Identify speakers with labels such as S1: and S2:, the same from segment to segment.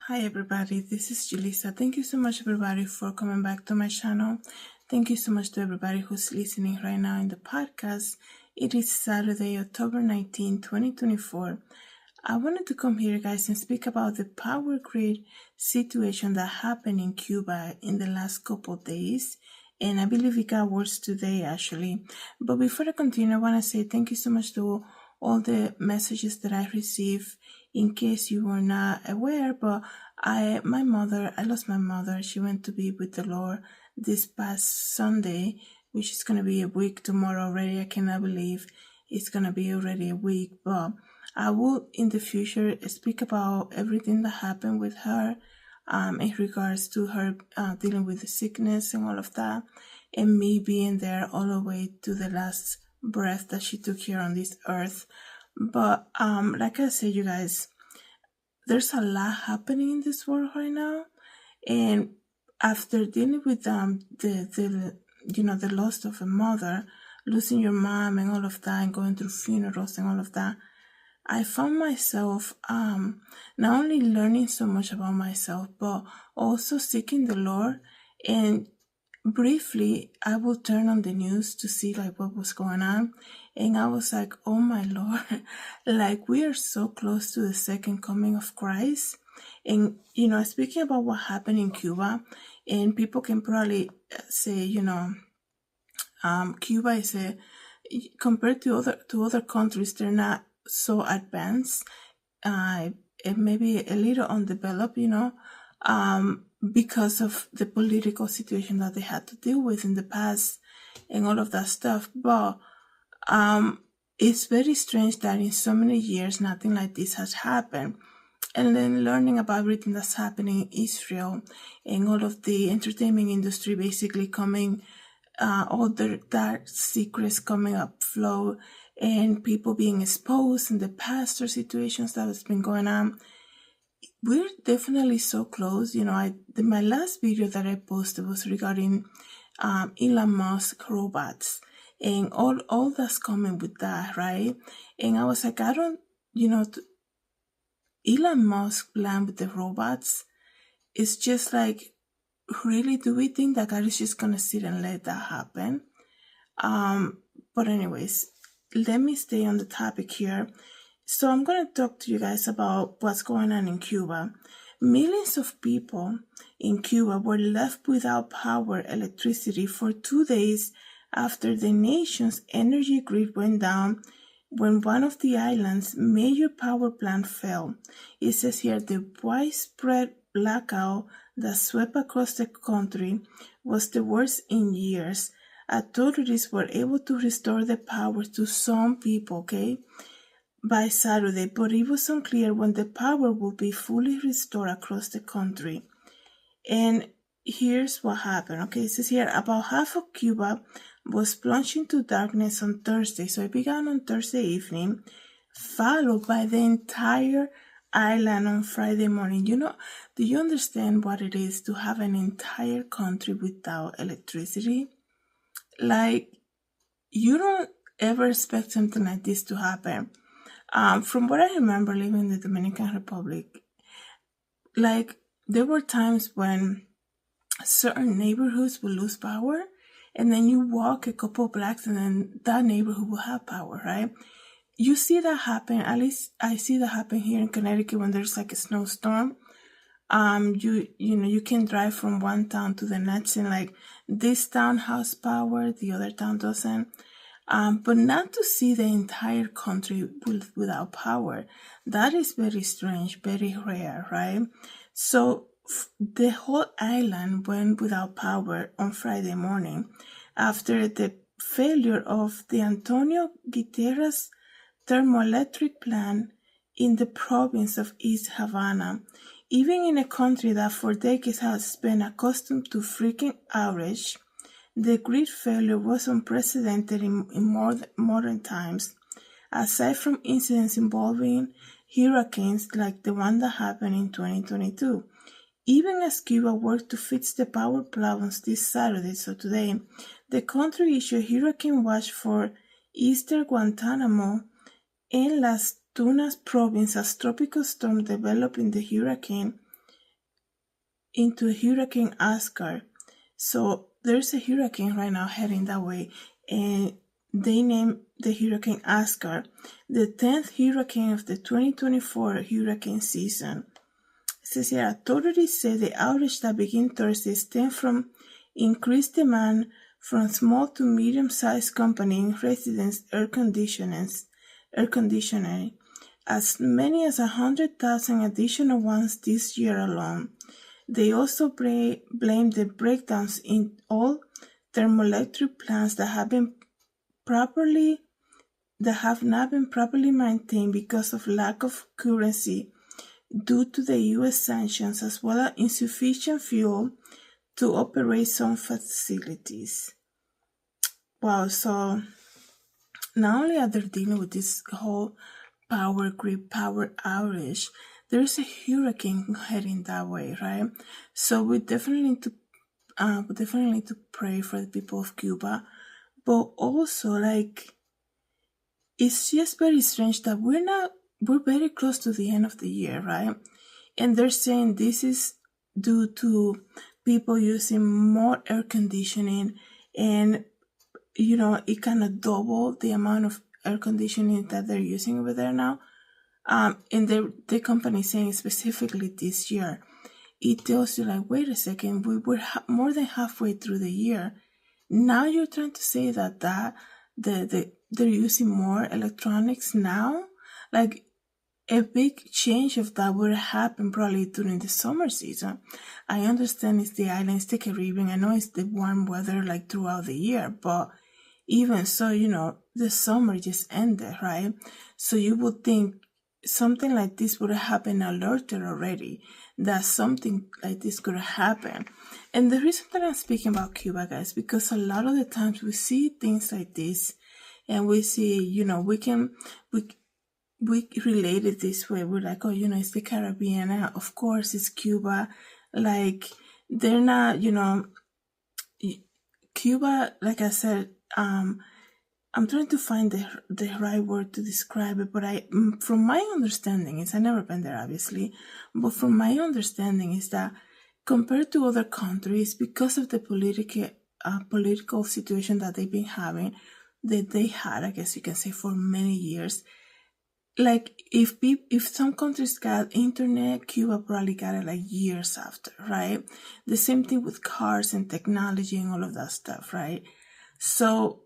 S1: Hi everybody, this is Julissa. Thank you so much everybody for coming back to my channel. Thank you so much to everybody who's listening right now in the podcast. It is Saturday, October 2024. I wanted to come here guys and speak about the power grid situation that happened in Cuba in the last couple of days. And I believe it got worse today actually. But before I continue, I want to say thank you so much to all the messages that I received. In case you were not aware, but I lost my mother. She went to be with the Lord this past Sunday, which is going to be a week tomorrow already. I cannot believe it's going to be already a week, but I will in the future speak about everything that happened with her in regards to her dealing with the sickness and all of that, and me being there all the way to the last breath that she took here on this earth. But like I said, you guys, there's a lot happening in this world right now, and after dealing with the loss of a mother, losing your mom and all of that, and going through funerals and all of that, I found myself not only learning so much about myself, but also seeking the Lord. And briefly, I will turn on the news to see like what was going on. And I was like, oh my Lord, like we are so close to the second coming of Christ. And, speaking about what happened in Cuba, and people can probably say, Cuba is compared to other countries, they're not so advanced, and maybe a little undeveloped, because of the political situation that they had to deal with in the past and all of that stuff. But it's very strange that in so many years nothing like this has happened. And then learning about everything that's happening in Israel and all of the entertainment industry basically coming, all the dark secrets coming up flow, and people being exposed, and the pastor situations that has been going on. We're definitely so close. My last video that I posted was regarding Elon Musk robots and all that's coming with that, right? And I was like, I don't, Elon Musk plan with the robots, it's just like, really, do we think that God is just gonna sit and let that happen? But anyways, let me stay on the topic here. So I'm going to talk to you guys about what's going on in Cuba. Millions of people in Cuba were left without power, electricity for 2 days after the nation's energy grid went down when one of the island's major power plant fell. It says here the widespread blackout that swept across the country was the worst in years. Authorities were able to restore the power to some people, by Saturday, but it was unclear when the power would be fully restored across the country. And here's what happened, it says here about half of Cuba was plunged into darkness on Thursday. So it began on Thursday evening, followed by the entire island on Friday morning. Do you understand what it is to have an entire country without electricity? Like, you don't ever expect something like this to happen. From what I remember living in the Dominican Republic, like, there were times when certain neighborhoods will lose power, and then you walk a couple blocks and then that neighborhood will have power, right? You see that happen, at least I see that happen here in Connecticut when there's like a snowstorm. You can drive from one town to the next, and like this town has power, the other town doesn't. But not to see the entire country without power, that is very strange, very rare, right? So the whole island went without power on Friday morning after the failure of the Antonio Guterres thermoelectric plant in the province of East Havana. Even in a country that for decades has been accustomed to frequent outage, the grid failure was unprecedented in modern times. Aside from incidents involving hurricanes like the one that happened in 2022, even as Cuba worked to fix the power problems this Saturday, so today, the country issued hurricane watch for eastern Guantanamo and Las Tunas province as tropical storm developing the hurricane into Hurricane Oscar. So there's a hurricane right now heading that way, and they named the hurricane Oscar, the 10th hurricane of the 2024 hurricane season. It says here, authorities say the outage that began Thursday stemmed from increased demand from small to medium-sized company residence air conditioning, as many as 100,000 additional ones this year alone. They also blame the breakdowns in all thermoelectric plants that have not been properly maintained because of lack of currency due to the U.S. sanctions, as well as insufficient fuel to operate some facilities. Wow, so not only are they dealing with this whole power grid, power outage, there's a hurricane heading that way, right? So we definitely need to pray for the people of Cuba, but also like it's just very strange that we're very close to the end of the year, right? And they're saying this is due to people using more air conditioning, and it kind of doubled the amount of air conditioning that they're using over there now. And the company saying specifically this year, it tells you like, wait a second, we're more than halfway through the year. Now you're trying to say that they're using more electronics now? Like a big change of that would happen probably during the summer season. I understand it's the islands, the Caribbean. I know it's the warm weather like throughout the year, but even so, the summer just ended, right? So you would think something like this would have been alerted already, that something like this could happen. And the reason that I'm speaking about Cuba, guys, because a lot of the times we see things like this and we see, we relate it this way. We're like, oh, it's the Caribbean. Of course, it's Cuba. Like, they're not, Cuba, like I said, I'm trying to find the right word to describe it, but from my understanding is, I've never been there, obviously, but from my understanding is that compared to other countries, because of the political situation that they've been having, that they had, I guess you can say, for many years, like if some countries got internet, Cuba probably got it like years after, right? The same thing with cars and technology and all of that stuff, right? So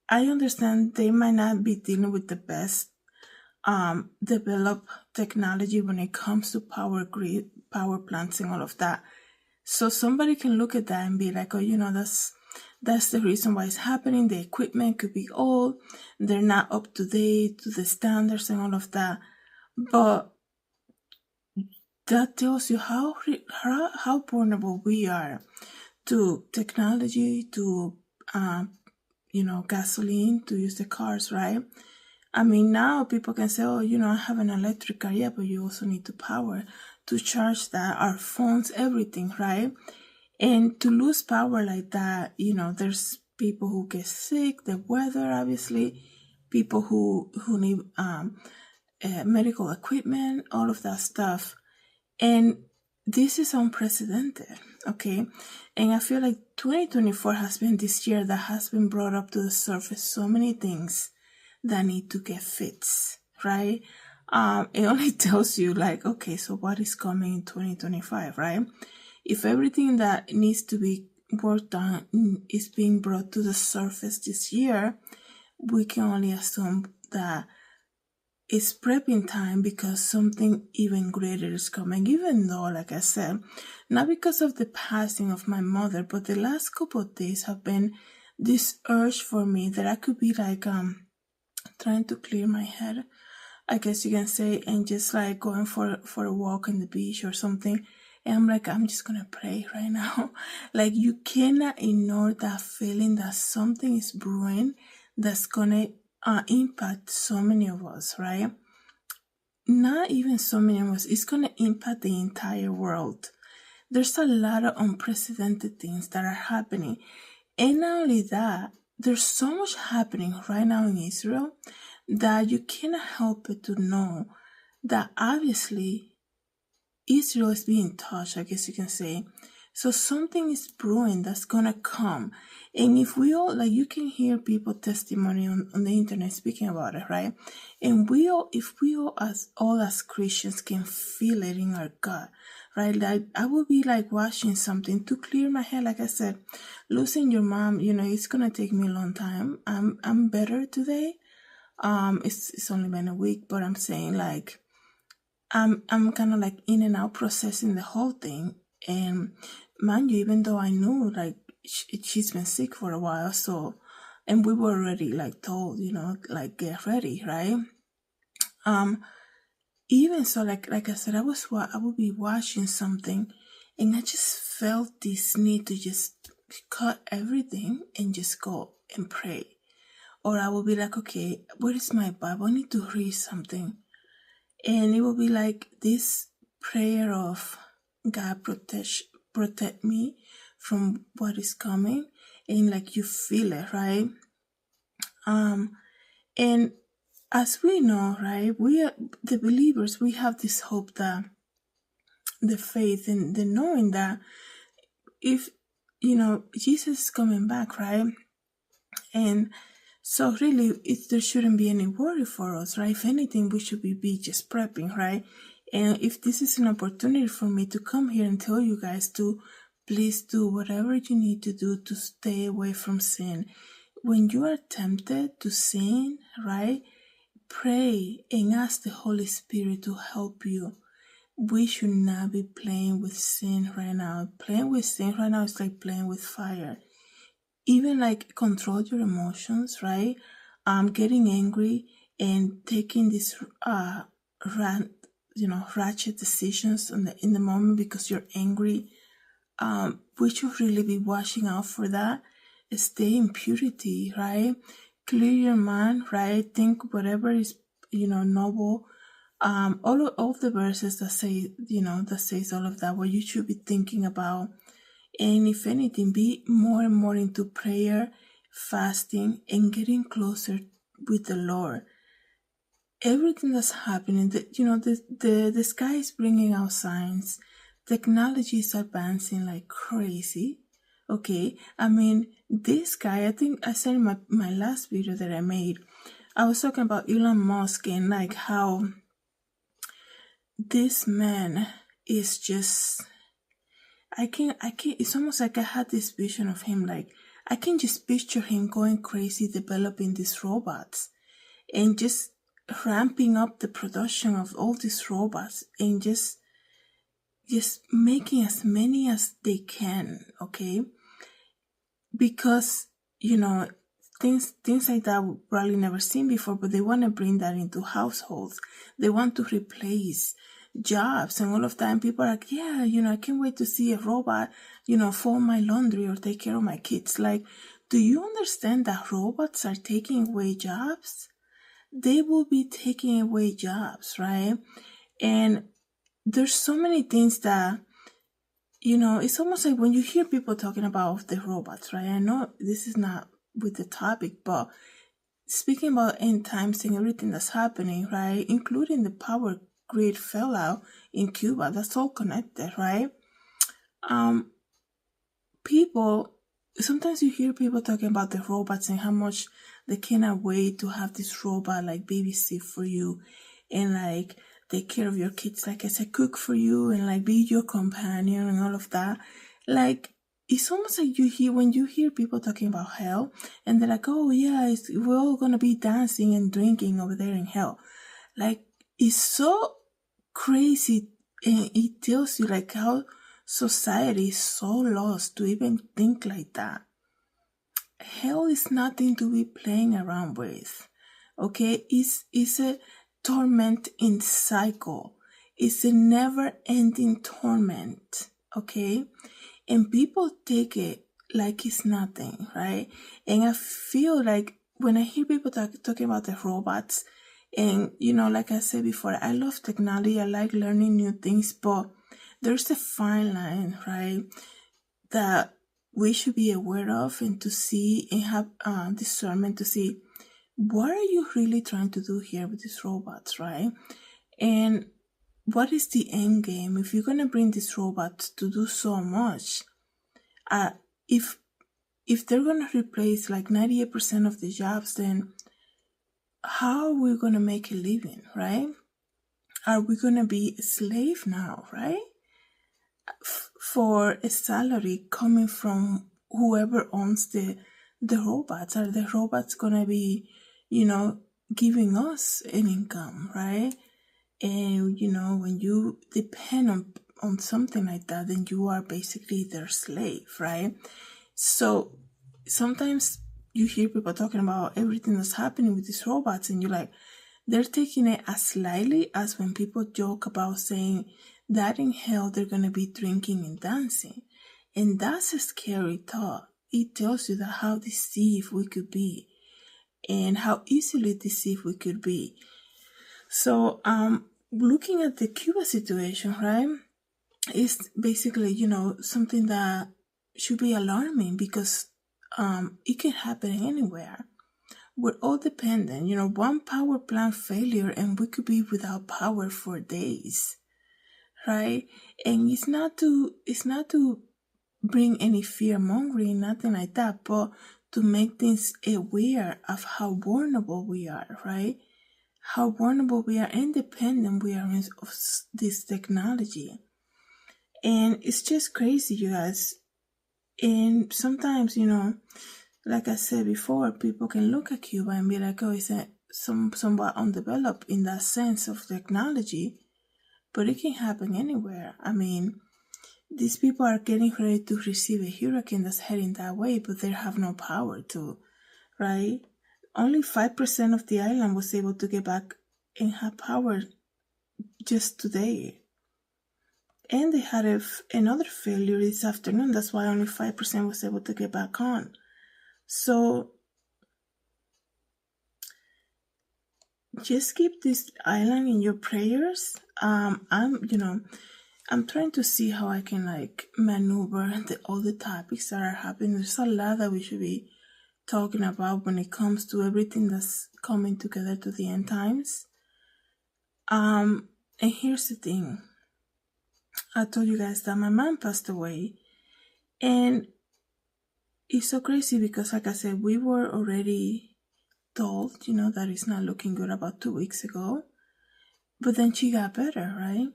S1: I understand they might not be dealing with the best developed technology when it comes to power grid, power plants and all of that. So somebody can look at that and be like, oh, that's the reason why it's happening. The equipment could be old. They're not up to date to the standards and all of that. But that tells you how vulnerable we are to technology, to gasoline, to use the cars, right? I mean, now people can say, oh, I have an electric car. Yeah, but you also need to power to charge that, our phones, everything, right? And to lose power like that, there's people who get sick, the weather, obviously, people who need medical equipment, all of that stuff. And this is unprecedented, okay? And I feel like 2024 has been this year that has been brought up to the surface so many things that need to get fixed, right? It only tells you like, okay, so what is coming in 2025, right? If everything that needs to be worked on is being brought to the surface this year, we can only assume that it's prepping time because something even greater is coming, even though, like I said, not because of the passing of my mother, but the last couple of days have been this urge for me that I could be like trying to clear my head, I guess you can say, and just like going for a walk on the beach or something. And I'm like, I'm just gonna pray right now. Like, you cannot ignore that feeling that something is brewing that's gonna impact so many of us, right? Not even so many of us, it's gonna impact the entire world. There's a lot of unprecedented things that are happening. And not only that, there's so much happening right now in Israel that you cannot help but to know that obviously Israel is being touched, I guess you can say. So something is brewing that's gonna come. And if we all, like, you can hear people testimony on the internet speaking about it, right? And if we all as Christians can feel it in our gut, right? Like, I will be like watching something to clear my head. Like I said, losing your mom, it's gonna take me a long time. I'm better today. It's only been a week, but I'm saying, like, I'm kind of like in and out processing the whole thing. And mind you, even though I knew, like, she's been sick for a while, so, and we were already like told, like, get ready, right? Even so, like I said, I would be watching something, and I just felt this need to just cut everything and just go and pray. Or I would be like, okay, where is my Bible? I need to read something. And it will be like this prayer of, God, protect me from what is coming. And like, you feel it, right? And as we know, right, we are the believers, we have this hope, that the faith and the knowing that if, Jesus is coming back, right? And so really, there shouldn't be any worry for us, right? If anything, we should be just prepping, right? And if this is an opportunity for me to come here and tell you guys to please do whatever you need to do to stay away from sin. When you are tempted to sin, right, pray and ask the Holy Spirit to help you. We should not be playing with sin right now. Playing with sin right now is like playing with fire. Even like control your emotions, right? Getting angry and taking these ratchet decisions in the moment because you're angry. We should really be watching out for that. Stay in purity, right? Clear your mind, right? Think whatever is, noble. All of the verses that say, that says all of that, what you should be thinking about. And if anything, be more and more into prayer, fasting, and getting closer with the Lord. Everything that's happening, the sky is bringing out signs. Technology is advancing like crazy. Okay, I mean, this guy, I think I said in my last video that I made, I was talking about Elon Musk and like how this man is just, I can't, it's almost like I had this vision of him, like, I can just picture him going crazy developing these robots and just ramping up the production of all these robots and just making as many as they can, okay? Because, things like that we've probably never seen before, but they want to bring that into households. They want to replace jobs and all of that. And people are like, yeah, I can't wait to see a robot, fold my laundry or take care of my kids. Like, do you understand that robots are taking away jobs? They will be taking away jobs, right? And there's so many things that, it's almost like when you hear people talking about the robots, right? I know this is not with the topic, but speaking about end times and everything that's happening, right? Including the power grid fallout in Cuba, that's all connected, right? Sometimes you hear people talking about the robots and how much they cannot wait to have this robot like babysit for you and like take care of your kids, like I said, cook for you and like be your companion and all of that. Like, it's almost like when you hear people talking about hell and they're like, oh yeah, we're all gonna be dancing and drinking over there in hell. Like, it's so crazy, and it tells you like how society is so lost to even think like that. Hell is nothing to be playing around with, okay? It's a tormenting cycle. It's a never-ending torment, okay? And people take it like it's nothing, right? And I feel like when I hear people talking about the robots, and like I said before, I love technology, I like learning new things, but there's a fine line, right, that we should be aware of and to see and have discernment to see what are you really trying to do here with these robots, right? And what is the end game? If you're going to bring these robots to do so much, if they're going to replace like 98% of the jobs, then how are we going to make a living, right? Are we going to be a slave now, right? For a salary coming from whoever owns the robots. Are the robots going to be, giving us an income, right? And, when you depend on something like that, then you are basically their slave, right? So sometimes you hear people talking about everything that's happening with these robots, and you're like, they're taking it as lightly as when people joke about saying that in hell they're going to be drinking and dancing. And that's a scary thought. It tells you that how deceived we could be and how easily deceived we could be. So, looking at the Cuba situation, right, is basically, something that should be alarming because it can happen anywhere. We're all dependent, one power plant failure and we could be without power for days, right? And it's not to bring any fear mongering, nothing like that, but to make things aware of how vulnerable we are, right? How vulnerable we are, independent we are of this technology. And it's just crazy, you guys. And sometimes, like I said before, people can look at Cuba and be like, oh, it's somewhat undeveloped in that sense of technology, but it can happen anywhere. I mean, these people are getting ready to receive a hurricane that's heading that way, but they have no power to, right? Only 5% of the island was able to get back and have power just today. And they had another failure this afternoon. That's why only 5% was able to get back on. So just keep this island in your prayers. I'm trying to see how I can maneuver all the topics that are happening. There's a lot that we should be talking about when it comes to everything that's coming together to the end times. And here's the thing. I told you guys that my mom passed away, and it's so crazy because, like I said, we were already told, that it's not looking good about 2 weeks ago, but then she got better, right?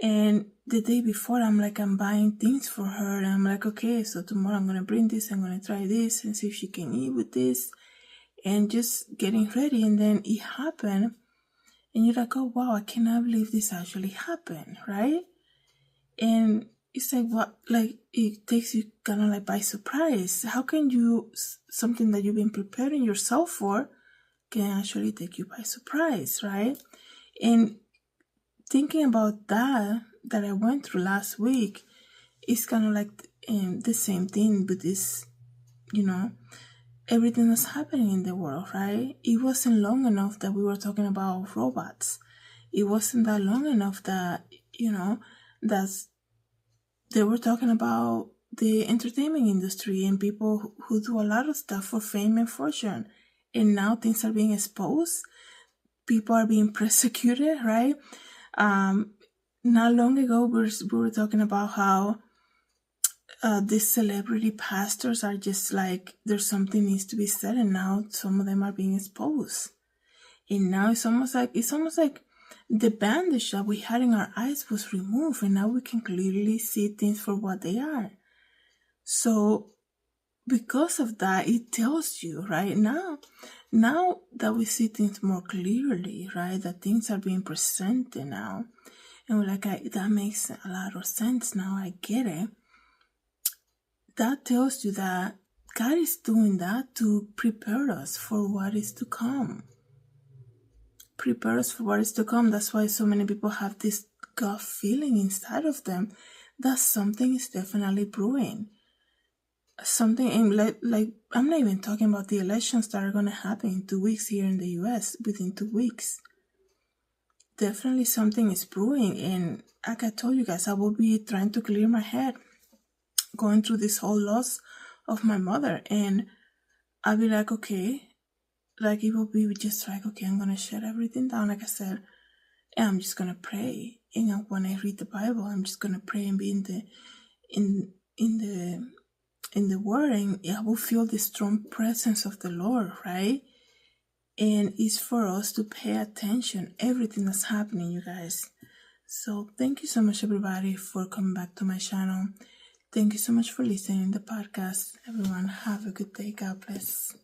S1: And the day before, I'm buying things for her, and I'm like, okay, so tomorrow I'm going to bring this, I'm going to try this and see if she can eat with this, and just getting ready. And then it happened, and you're like, oh, wow, I cannot believe this actually happened, right? And it's it takes you kind of by surprise. How can something that you've been preparing yourself for can actually take you by surprise, right? And thinking about that I went through last week, it's kind of the same thing with this, everything that's happening in the world, right? It wasn't long enough that we were talking about robots. It wasn't that long enough that, they were talking about the entertainment industry and people who do a lot of stuff for fame and fortune. And now things are being exposed. People are being persecuted, right? Not long ago, we were talking about how these celebrity pastors are just there's something needs to be said, and now some of them are being exposed. And now it's almost like the bandage that we had in our eyes was removed, and now we can clearly see things for what they are. So because of that, it tells you, right, now that we see things more clearly, right, that things are being presented now, and we're like, that makes a lot of sense now, I get it. That tells you that God is doing that to prepare us for what is to come. Prepare us for what is to come. That's why so many people have this gut feeling inside of them that something is definitely brewing. Something, I'm not even talking about the elections that are going to happen in 2 weeks here in the US, within 2 weeks. Definitely something is brewing, and like I told you guys, I will be trying to clear my head, going through this whole loss of my mother, and I'll be like, okay, it will be just okay, I'm going to shut everything down, like I said, and I'm just going to pray. And when I read the Bible, I'm just gonna pray and be in the Word, and I will feel the strong presence of the Lord, right? And it's for us to pay attention everything that's happening, you guys. So thank you so much, everybody, for coming back to my channel. Thank you so much for listening to the podcast. Everyone, have a good day. God bless.